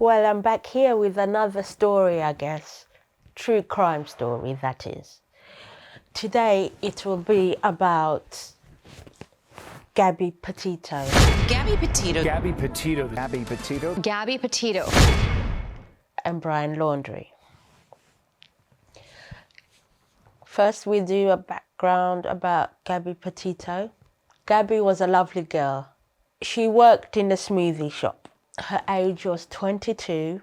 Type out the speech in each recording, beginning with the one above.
Well, I'm back here with another story, I guess. True crime story, that is. Today it will be about Gabby Petito. Gabby Petito. Gabby Petito. Gabby Petito. Gabby Petito. And Brian Laundrie. First, we do a background about Gabby Petito. Gabby was a lovely girl. She worked in a smoothie shop. Her age was 22,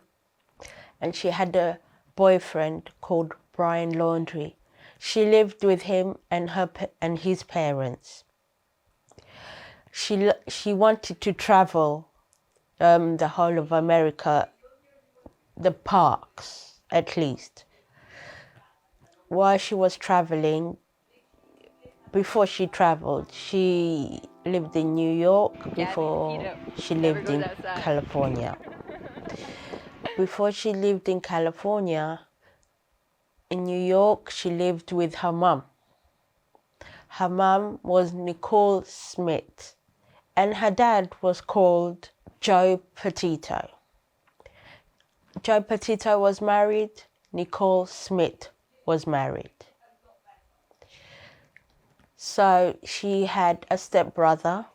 and she had a boyfriend called Brian Laundrie. She lived with him and his parents. She wanted to travel the whole of America, the parks at least. While she was traveling, before she traveled, she lived in New York before she lived in California. Before she lived in California, in New York, she lived with her mum. Her mum was Nicole Smith, and her dad was called Joe Petito. Joe Petito was married, Nicole Smith was married. So she had a stepbrother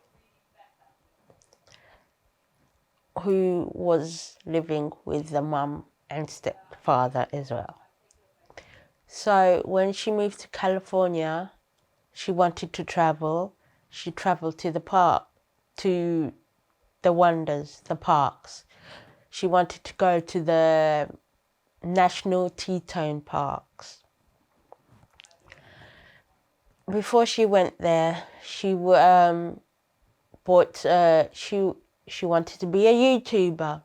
who was living with the mum and stepfather as well. So when she moved to California, she wanted to travel. She traveled to the park, to the wonders, the parks. She wanted to go to the National Teton Parks. Before she went there, she she wanted to be a YouTuber.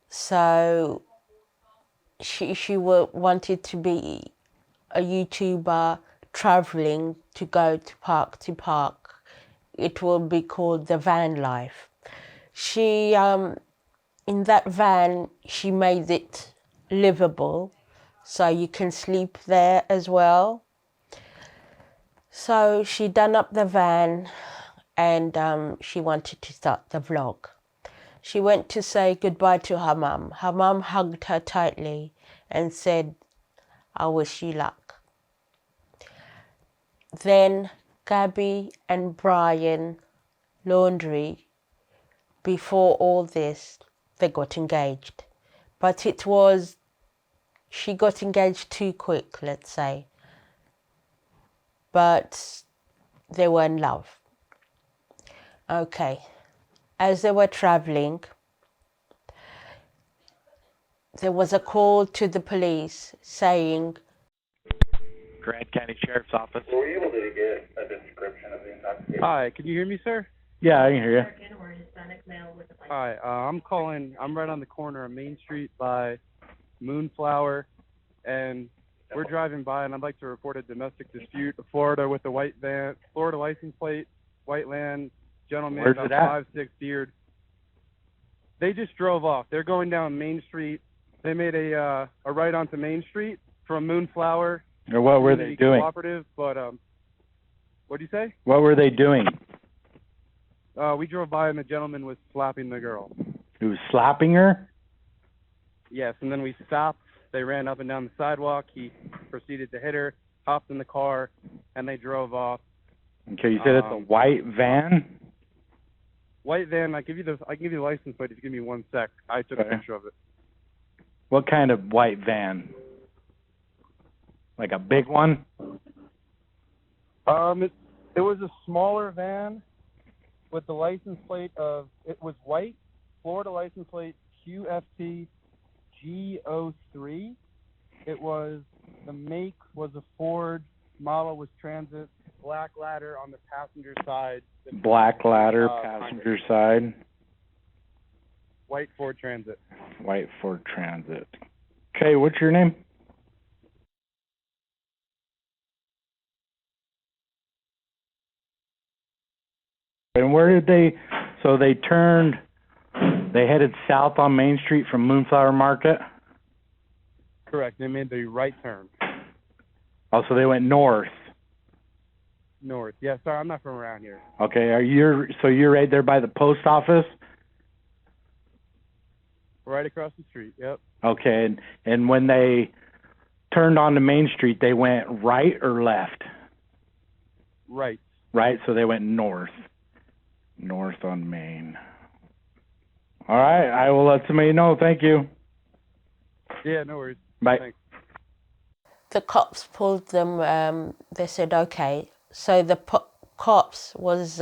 So she wanted to be a YouTuber traveling to go to park. It will be called the van life. She in that van, she made it livable, so you can sleep there as well. So she done up the van, and she wanted to start the vlog. She went to say goodbye to her mum. Her mum hugged her tightly and said, "I wish you luck." Then Gabby and Brian Laundrie, before all this, they got engaged. But she got engaged too quick, let's say. But they were in love. Okay. As they were traveling, there was a call to the police saying, Grant County Sheriff's Office. Were you able to get a description of the intoxication? Hi, can you hear me, sir? Yeah, I can hear you. Hi, I'm calling. I'm right on the corner of Main Street by Moonflower, and we're driving by, and I'd like to report a domestic dispute. Florida with a white van, Florida license plate, white land, gentleman Where's about it at? 5'6", beard. They just drove off. They're going down Main Street. They made a right onto Main Street from Moonflower. Or what were they doing? Cooperative, but what do you say? What were they doing? We drove by, and the gentleman was slapping the girl. He was slapping her? Yes, and then we stopped. They ran up and down the sidewalk. He proceeded to hit her, hopped in the car, and they drove off. Okay, you said it's a white van? White van. I can give you the license plate if you give me 1 sec. I took a picture of it. What kind of white van? Like a big one? It was a smaller van with the license plate of, it was white, Florida license plate QFT G03. The make was a Ford, model was Transit, black ladder on the passenger side. Black ladder, passenger side. White Ford Transit. White Ford Transit. Okay, what's your name? And where did they headed south on Main Street from Moonflower Market? Correct. They made the right turn. Oh, so they went north. North. Yeah, sorry, I'm not from around here. Okay, you're right there by the post office? Right across the street. Yep. Okay, and when they turned onto Main Street, they went right or left? Right. Right, so they went north. North on Main. All right, I will let somebody know. Thank you. Yeah, no worries. Bye. Thanks. The cops pulled them. They said okay. So the cops was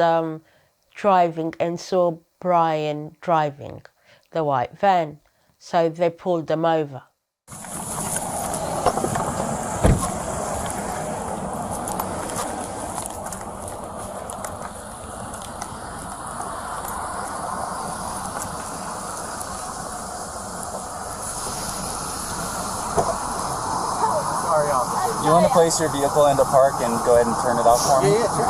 driving and saw Brian driving the white van. So they pulled them over. Do you want to place your vehicle into park and go ahead and turn it off for me? Yeah, sure.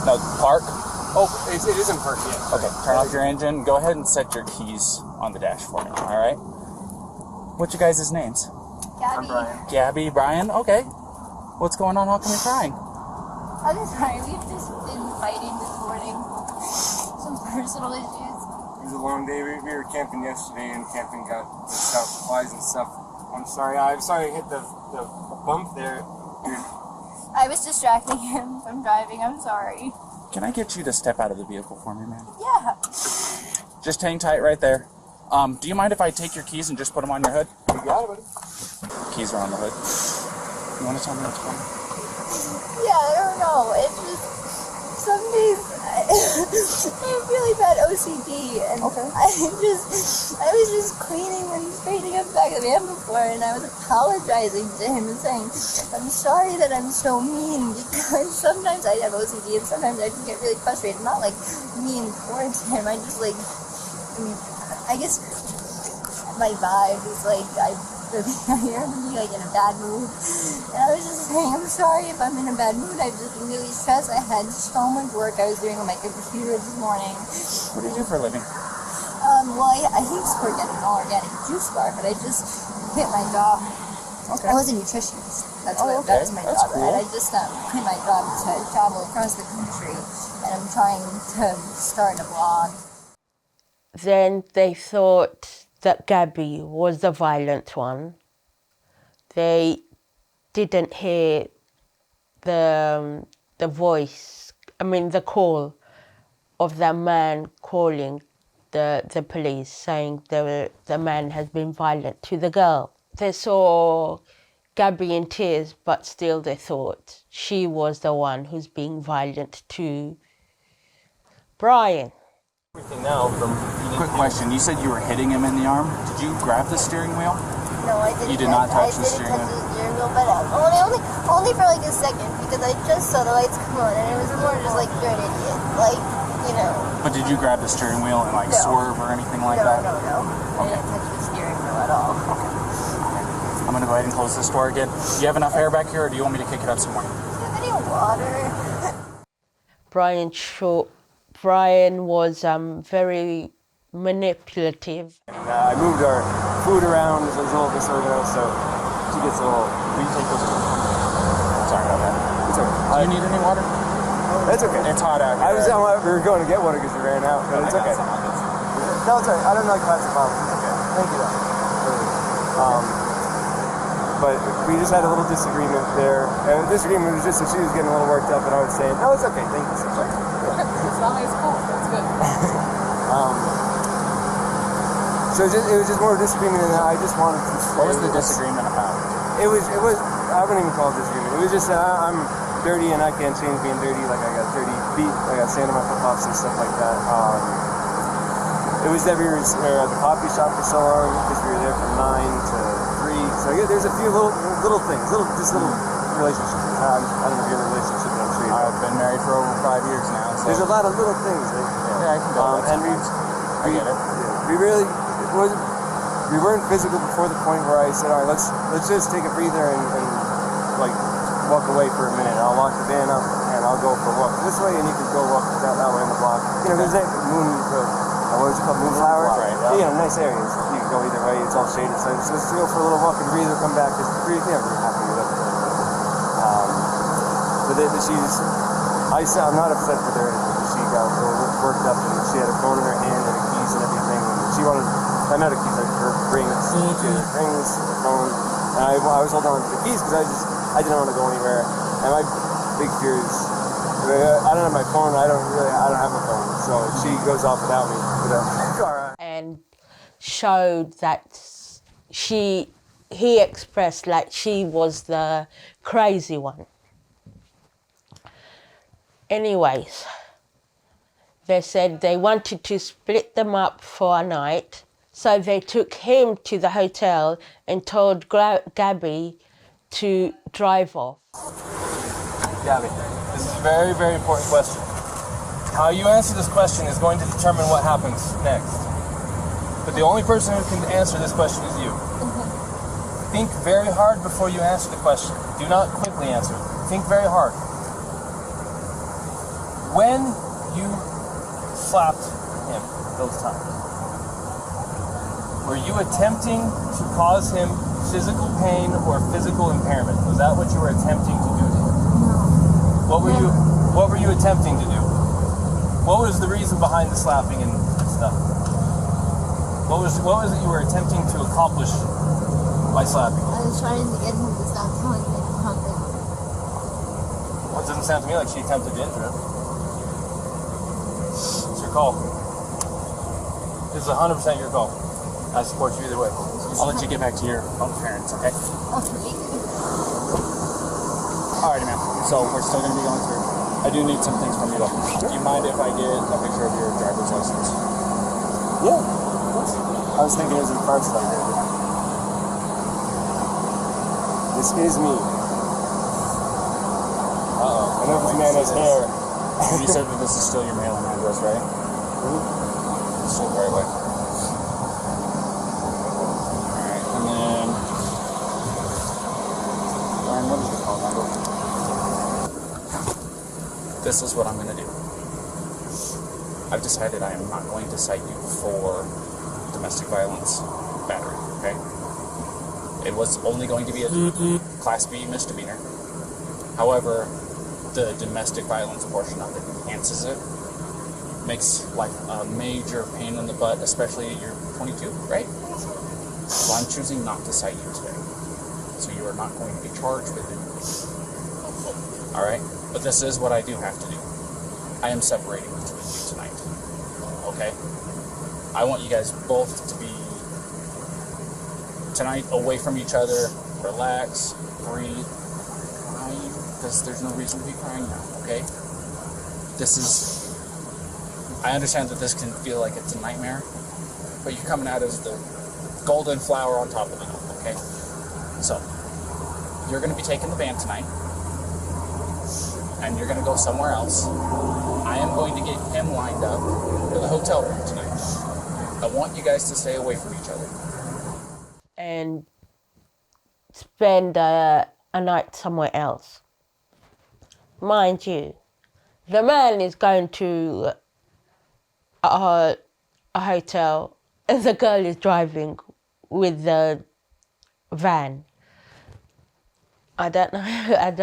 No, park? Oh, it is in park, yeah. Okay, turn off your engine. Go ahead and set your keys on the dash for me, all right? What's your guys' names? Gabby. I'm Brian. Gabby, Brian? Okay. What's going on? How come you're crying? I'm sorry, we've just been fighting this morning. Some personal issues. It was a long day. We were camping yesterday, and camping got flies and stuff. I'm sorry I hit the bump there. I was distracting him from driving, I'm sorry. Can I get you to step out of the vehicle for me, man? Yeah. Just hang tight right there. Do you mind if I take your keys and just put them on your hood? You got it, buddy. Keys are on the hood. You want to tell me what's going on? Yeah, I don't know. It's just, some days I have really bad OCD, and I was just cleaning and straightening up the back of the van before, and I was apologizing to him and saying, I'm sorry that I'm so mean, because sometimes I have OCD and sometimes I just get really frustrated. Not like mean towards him, I just like, I guess my vibe is like, I'm like in a bad mood, and I was just saying, I'm sorry if I'm in a bad mood. I've just been really stressed. I had so much work I was doing on my computer this morning. What do you do for a living? Well, I used to work at an organic juice bar, but I just quit my job. Okay. I was a nutritionist. That was my That's job, cool. and I just quit my job to travel across the country, and I'm trying to start a blog. Then they thought that Gabby was the violent one. They didn't hear the voice, the call of the man calling the police, saying the man has been violent to the girl. They saw Gabby in tears, but still they thought she was the one who's being violent to Brian. Quick question. You said you were hitting him in the arm. Did you grab the steering wheel? No, I didn't. You did not touch the steering I didn't touch wheel? the steering wheel, but only for like a second, because I just saw the lights come on, and it was more just like, you're an idiot, like, you know. But did you grab the steering wheel and like swerve or anything like that? No. I didn't touch the steering wheel at all. Okay. I'm gonna go ahead and close this door again. Do you have enough air back here, or do you want me to kick it up some more? Do you have any water? Brian was very manipulative. I moved our food around. It was a little disorganized, so she gets a little. Will you take those? Sorry about that. It's okay. Do you need any water? It's okay. It's hot out here. We were going to get water because we ran out, but it's okay. No, it's alright. I don't like plastic bottles. It's okay. Thank you, though. But we just had a little disagreement there. And the disagreement was just that she was getting a little worked up, and I was saying, no, it's okay. Thank you so much. As long as it's cool, that's good. So it was just more of a disagreement than that. I just wanted to. What was the disagreement about? It was. I wouldn't even call it disagreement. It was just that I'm dirty and I can't change being dirty. Like I got dirty feet, I got sand on my flip flops and stuff like that. It was that we were at the coffee shop for so long because we were there from 9 to 3. So yeah, there's a few little things, little relationships. I don't know if you're in a relationship, but I'm sure you're. I've been married for over 5 years now. So. There's a lot of little things. Right? Yeah, I can go. And I get it. We weren't physical before the point where I said, all right, let's just take a breather and like walk away for a minute. I'll lock the van up and I'll go for a walk this way, and you can go walk that way in the block. You know, there's that what is it called, Moonflower? Right. Yeah, nice areas. You can go either way. It's all shaded. So let's go for a little walk and breather, come back. Just breathe. Yeah, we're happy with it. But I'm not upset with her. She got worked up and she had a phone in her hand and her keys and everything. And she ran out of keys. Like her rings, the phone, and I was holding on to the keys because I didn't want to go anywhere. And my big fear is I don't have my phone. I don't have my phone. So she goes off without me. And showed that he expressed like she was the crazy one. Anyways, they said they wanted to split them up for a night, so they took him to the hotel and told Gabby to drive off. Gabby, this is a very, very important question. How you answer this question is going to determine what happens next. But the only person who can answer this question is you. Think very hard before you answer the question. Do not quickly answer. Think very hard. When you slapped him those times, were you attempting to cause him physical pain or physical impairment? Was that what you were attempting to do to him? What were you attempting to do? What was the reason behind the slapping and stuff? What was it you were attempting to accomplish by slapping? I was trying to get him to stop telling me something. Well, it doesn't sound to me like she attempted to injure him. It's your call. This is 100% your call. I support you either way. I'll let you get back to your own parents, okay? Okay. Alrighty, man. So we're still going to be going through. I do need some things from you, though. Do you mind if I get a picture of your driver's license? Yeah. I was thinking it was in parts like that. This is me. Uh-oh. I know this man has hair. You said that this is still your mailing address, right? Mm-hmm. Still the right way. Alright, and then... Ryan, what is the call number? This is what I'm going to do. I've decided I am not going to cite you for domestic violence battery, okay? It was only going to be a Class B misdemeanor. However, the domestic violence portion of it enhances it. Makes life a major pain in the butt, especially you're 22, right? So I'm choosing not to cite you today. So you are not going to be charged with it. Alright? But this is what I do have to do. I am separating between you tonight. Okay? I want you guys both to be tonight away from each other, relax, breathe, crying, because there's no reason to be crying now, okay? I understand that this can feel like it's a nightmare, but you're coming out as the golden flower on top of it, okay? So, you're going to be taking the van tonight, and you're going to go somewhere else. I am going to get him lined up for the hotel room tonight. I want you guys to stay away from each other. And spend a night somewhere else. Mind you, the man is going to a hotel and the girl is driving with the van. I don't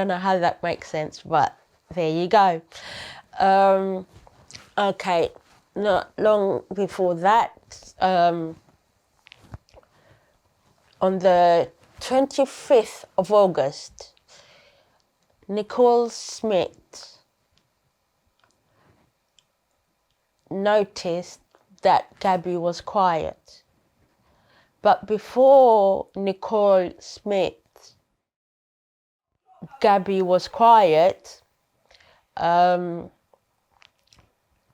know how that makes sense, but there you go. Okay, not long before that, on the 25th of August, Nicole Smith noticed that Gabby was quiet. But before Nicole Smith, Gabby was quiet,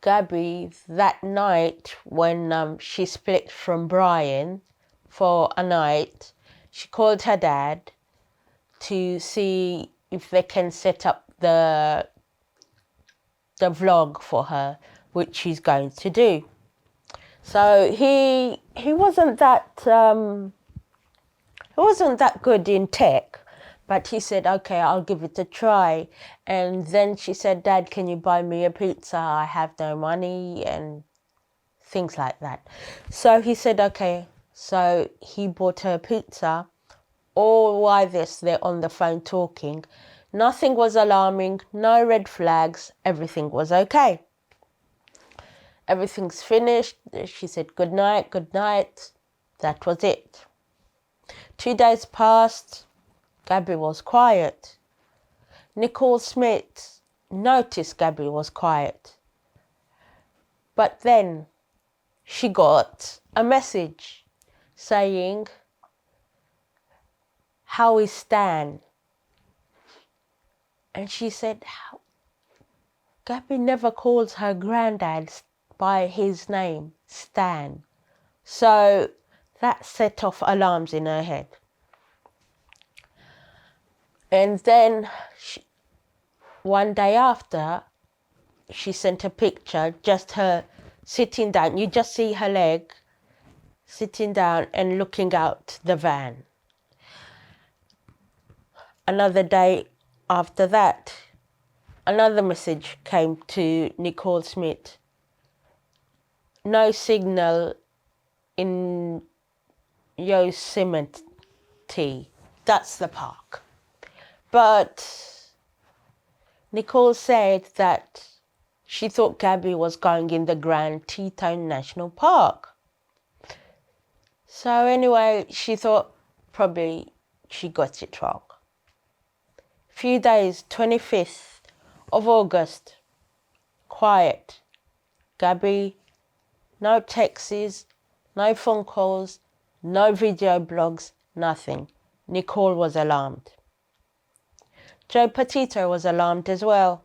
Gabby, that night when she split from Brian for a night, she called her dad to see if they can set up the vlog for her, which she's going to do. So he wasn't that good in tech, but he said, okay, I'll give it a try. And then she said, Dad, can you buy me a pizza? I have no money, and things like that. So he said, okay. So he bought her pizza. All while they're on the phone talking. Nothing was alarming, no red flags, everything was okay. Everything's finished. She said, good night, good night. That was it. 2 days passed. Gabby was quiet. Nicole Smith noticed Gabby was quiet. But then she got a message saying, how is Stan? And she said, Gabby never calls her granddad by his name, Stan. So that set off alarms in her head. And then one day after, she sent a picture, just her sitting down. You just see her leg sitting down and looking out the van. Another day after that, another message came to Nicole Smith. No signal in Yosemite. That's the park. But Nicole said that she thought Gabby was going in the Grand Teton National Park. So anyway, she thought probably she got it wrong. Few days, 25th of August, quiet. Gabby, no texts, no phone calls, no video blogs, nothing. Nicole was alarmed. Joe Petito was alarmed as well.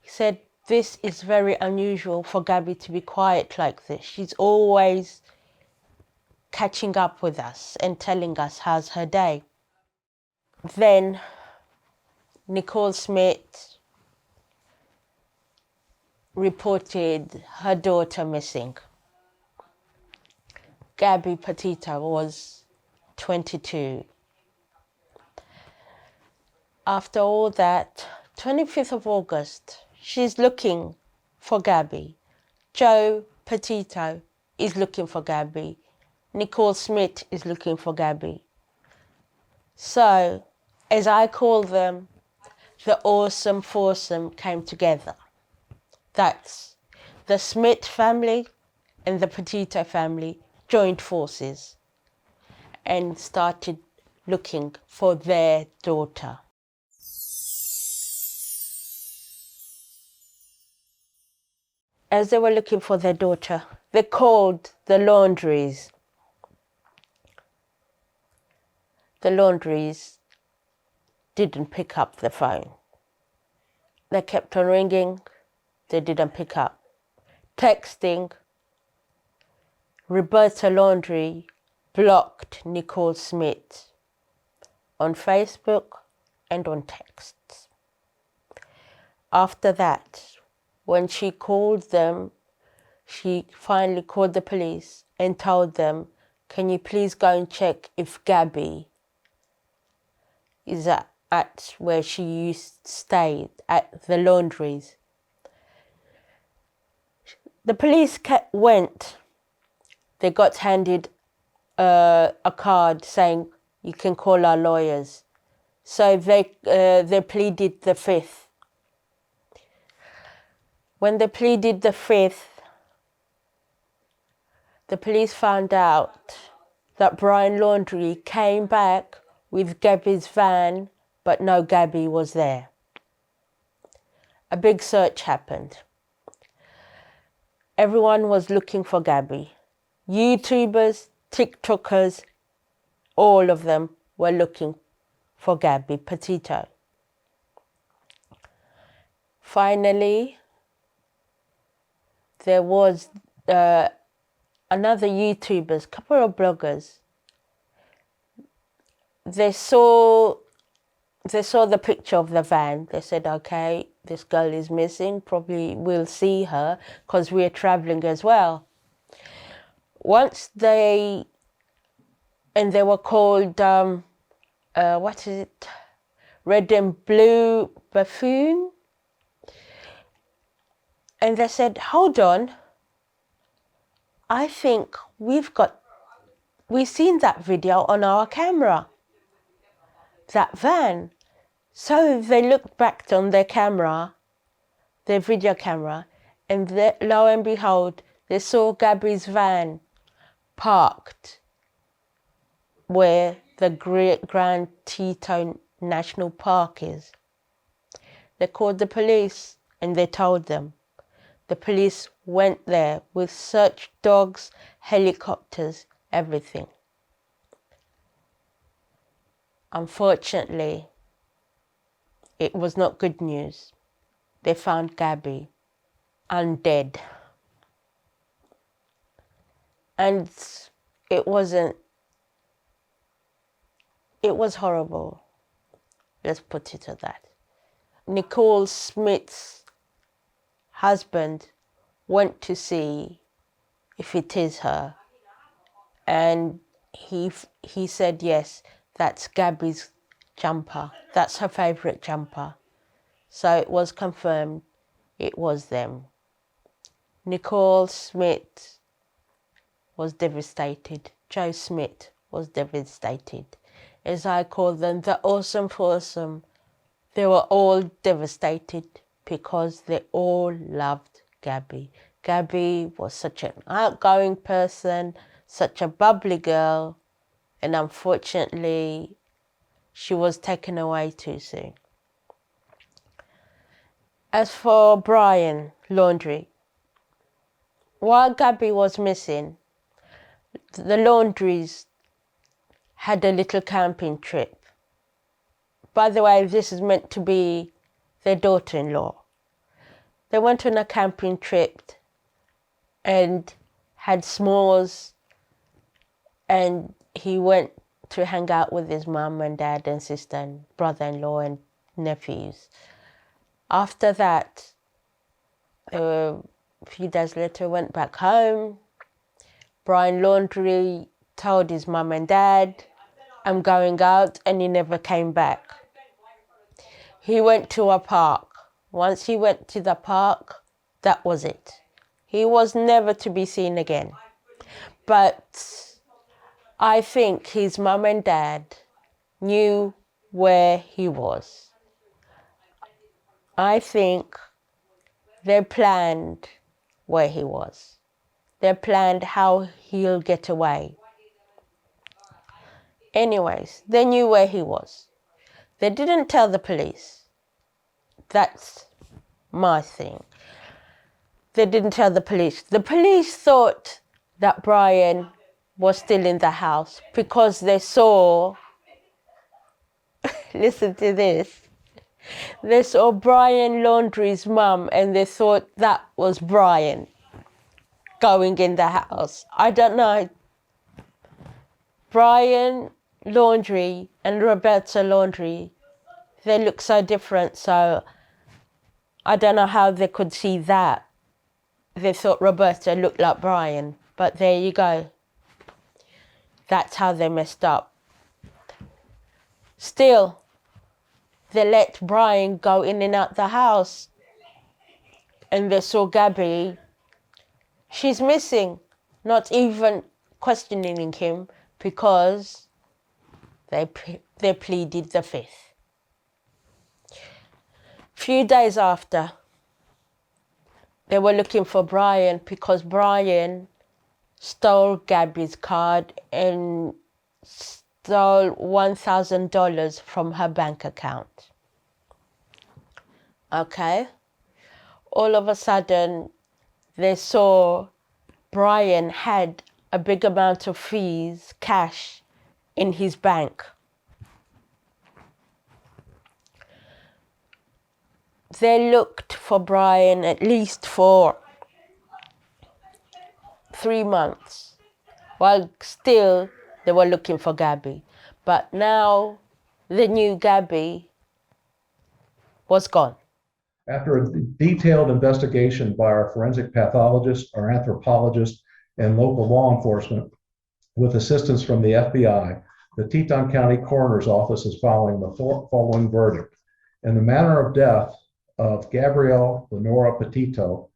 He said, this is very unusual for Gabby to be quiet like this. She's always catching up with us and telling us how's her day. Then Nicole Smith reported her daughter missing. Gabby Petito was 22. After all that, 25th of August, she's looking for Gabby. Joe Petito is looking for Gabby. Nicole Smith is looking for Gabby. So, as I call them, the awesome foursome came together. That's the Smith family and the Petito family joined forces and started looking for their daughter. As they were looking for their daughter, they called the laundries. The laundries didn't pick up the phone. They kept on ringing, they didn't pick up. Texting, Roberta Laundry blocked Nicole Smith on Facebook and on texts. After that, when she called them, she finally called the police and told them, can you please go and check if Gabby is at where she used to stay, at the laundries. The police went. They got handed a card saying, you can call our lawyers. So they pleaded the fifth. When they pleaded the fifth, the police found out that Brian Laundrie came back with Gabby's van, but no Gabby was there. A big search happened. Everyone was looking for Gabby. YouTubers, TikTokers, all of them were looking for Gabby Petito. Finally, there was another YouTubers, couple of bloggers. They saw the picture of the van. They said, okay, this girl is missing. Probably we'll see her because we're traveling as well. Once they were called, what is it? Red and Blue Buffoon. And they said, hold on. I think we've seen that video on our camera. That van. So they looked back on their camera, their video camera, And lo and behold, they saw Gabby's van parked where the Grand Teton National Park is. They called the police and they told them. The police went there with search dogs, helicopters, everything. Unfortunately, it was not good news. They found Gabby undead. And it was horrible. Let's put it at that. Nicole Smith's husband went to see if it is her, and he said yes, that's Gabby's jumper. That's her favorite jumper. So it was confirmed it was them. Nicole Smith was devastated. Joe Smith was devastated. As I call them, the awesome foursome. They were all devastated because they all loved Gabby. Gabby was such an outgoing person, such a bubbly girl, and unfortunately, she was taken away too soon. As for Brian Laundrie, while Gabby was missing, the Laundries had a little camping trip. By the way, this is meant to be their daughter-in-law. They went on a camping trip and had s'mores, and he went to hang out with his mum and dad and sister and brother-in-law and nephews. After that, a few days later, went back home. Brian Laundrie told his mum and dad, I'm going out, and he never came back. He went to a park. Once he went to the park, that was it. He was never to be seen again. But I think his mum and dad knew where he was. I think they planned where he was. They planned how he'll get away. Anyways, they knew where he was. They didn't tell the police. That's my thing. They didn't tell the police. The police thought that Brian was still in the house because they saw, listen to this, they saw Brian Laundrie's mum and they thought that was Brian going in the house. I don't know. Brian Laundrie and Roberta Laundrie, they look so different, so I don't know how they could see that. They thought Roberta looked like Brian, but there you go. That's how they messed up. Still, they let Brian go in and out the house, and they saw Gabby. She's missing, not even questioning him because they pleaded the fifth. Few days after, they were looking for Brian because Brian stole Gabby's card and stole $1,000 from her bank account. Okay? All of a sudden, they saw Brian had a big amount of fees, cash, in his bank. They looked for Brian at least for 3 months, while still they were looking for Gabby. But now they knew Gabby was gone. After a detailed investigation by our forensic pathologist, our anthropologist, and local law enforcement, with assistance from the FBI, the Teton County Coroner's Office is following the following verdict. In the manner of death of Gabrielle Lenora Petito,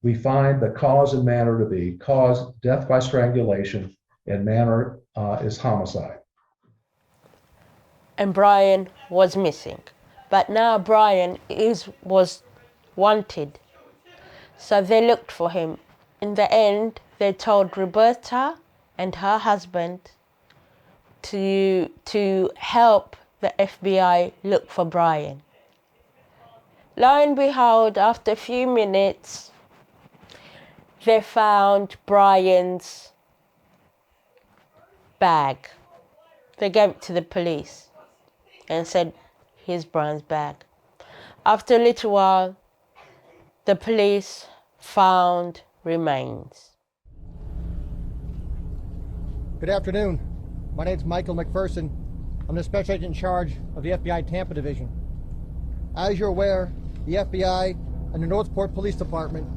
we find the cause and manner to be death by strangulation, and manner is homicide. And Brian was missing. But now Brian was wanted. So they looked for him. In the end, they told Roberta and her husband to help the FBI look for Brian. Lo and behold, after a few minutes, they found Brian's bag. They gave it to the police and said, here's Brian's bag. After a little while, the police found remains. Good afternoon. My name is Michael McPherson. I'm the Special Agent in charge of the FBI Tampa Division. As you're aware, the FBI and the Northport Police Department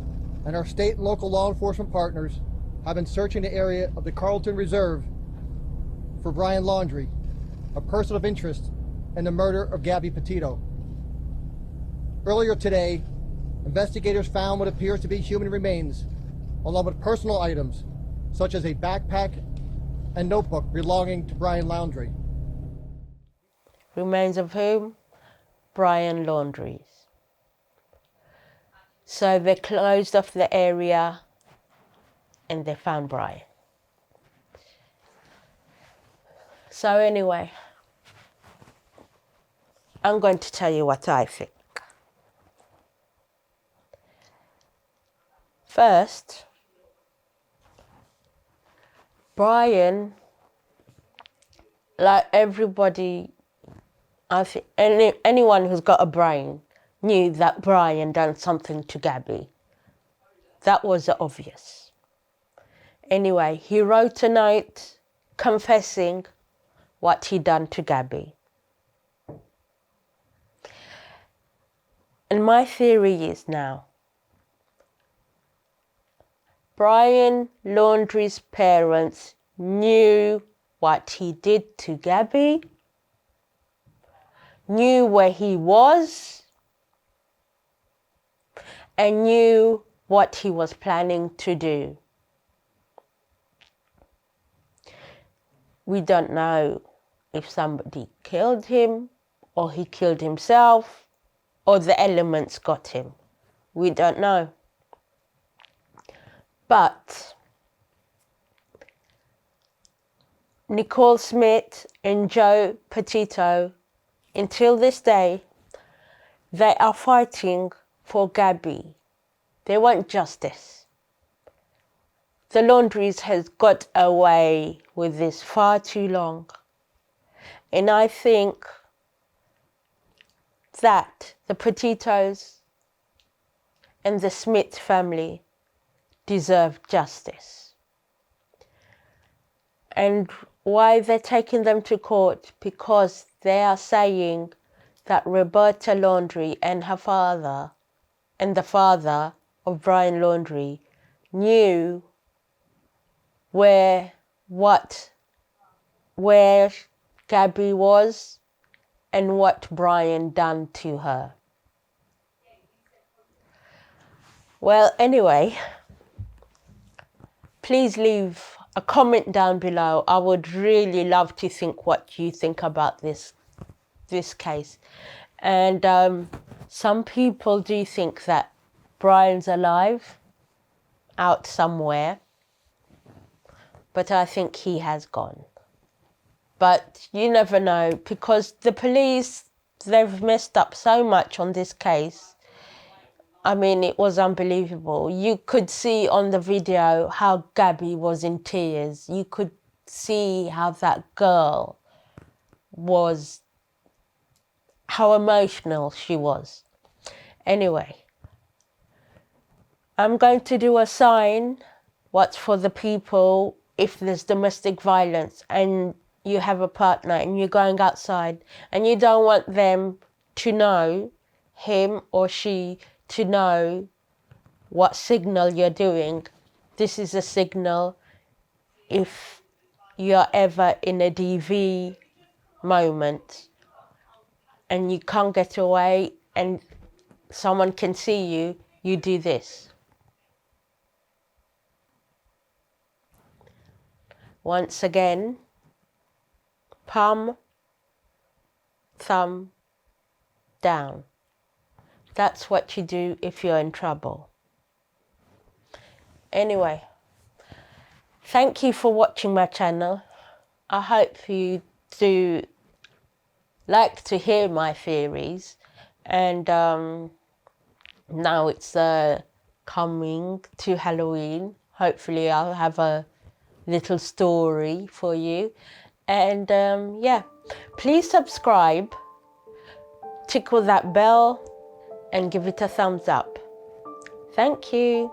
and our state and local law enforcement partners have been searching the area of the Carlton Reserve for Brian Laundrie, a person of interest in the murder of Gabby Petito. Earlier today, investigators found what appears to be human remains, along with personal items such as a backpack and notebook belonging to Brian Laundrie. Remains of whom? Brian Laundrie's. So they closed off the area and they found Brian. So anyway, I'm going to tell you what I think. First, Brian, like everybody, I think anyone who's got a brain knew that Brian done something to Gabby. That was obvious. Anyway, he wrote a note confessing what he done to Gabby. And my theory is now, Brian Laundrie's parents knew what he did to Gabby, knew where he was, and knew what he was planning to do. We don't know if somebody killed him, or he killed himself, or the elements got him. We don't know. But Nicole Smith and Joe Petito, until this day, they are fighting for Gabby. They want justice. The Laundries has got away with this far too long. And I think that the Petitos and the Smith family deserve justice. And why they're taking them to court? Because they are saying that Roberta Laundrie and her father and the father of Brian Laundrie knew where Gabby was and what Brian done to her. Well, anyway, please leave a comment down below. I would really love to think what you think about this case. And some people do think that Brian's alive out somewhere, but I think he has gone. But you never know, because the police, they've messed up so much on this case. I mean, it was unbelievable. You could see on the video how Gabby was in tears. You could see how that girl was, how emotional she was. Anyway, I'm going to do a sign, what's for the people if there's domestic violence and you have a partner and you're going outside and you don't want them to know, him or she, to know what signal you're doing. This is a signal if you're ever in a DV moment and you can't get away and someone can see you, you do this. Once again, palm, thumb, down. That's what you do if you're in trouble. Anyway, thank you for watching my channel. I hope you do like to hear my theories. And now it's coming to Halloween. Hopefully I'll have a little story for you. And yeah, please subscribe, tickle that bell, and give it a thumbs up. Thank you.